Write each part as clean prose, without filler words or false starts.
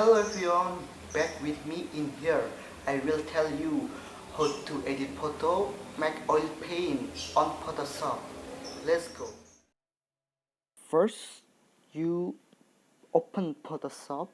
Hello everyone, back with me in here. I will tell you how to edit photo, make oil paint on Photoshop. Let's go. First, you open Photoshop.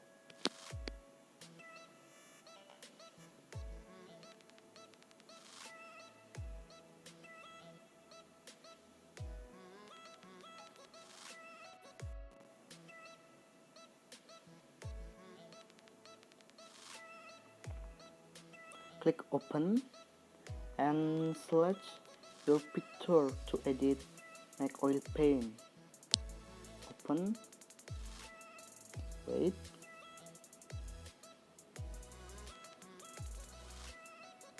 Click open and select your picture to edit, make oil paint. Open, wait,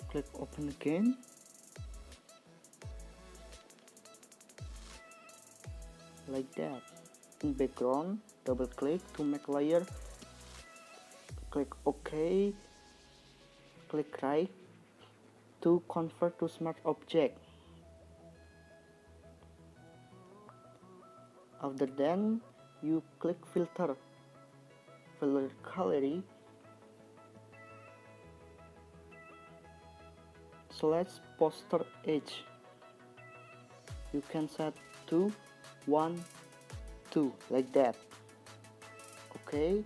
click open again, like that. In background, double click to make layer, click OK, click right to convert to smart object. After then, you click filter gallery, select poster edge. You can set to 1, 2 like that. Okay.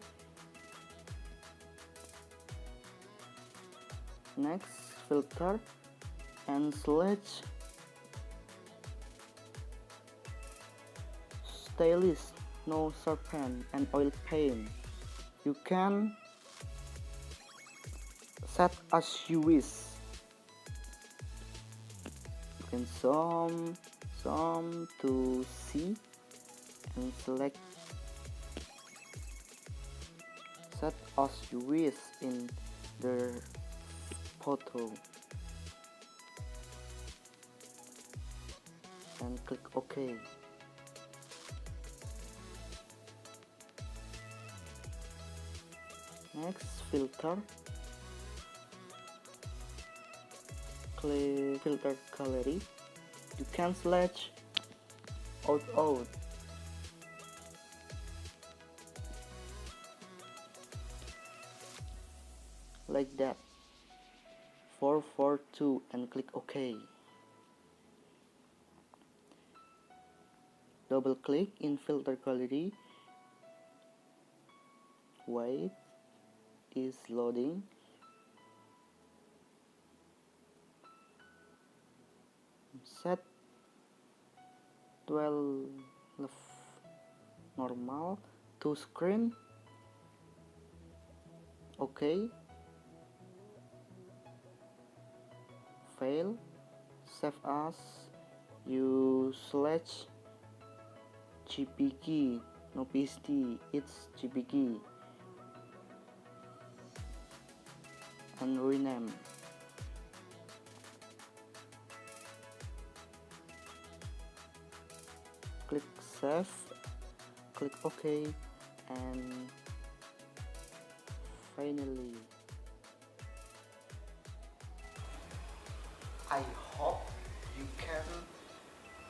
Next, filter and select stylish, no serpent and oil paint. You can set as you wish. You can zoom to see and select set as you wish in the photo and click OK. Next, filter, click filter gallery. You can select out like that, 442 and click OK. Double click in filter gallery, wait, is loading. Set 12 normal to screen. OK. Fail, save as. You select JPG, no PSD, it's JPG, and rename. Click save, click OK, and finally. I hope you can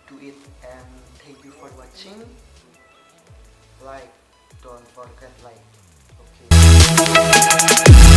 do it, and thank you for watching. Like, don't forget like. Okay.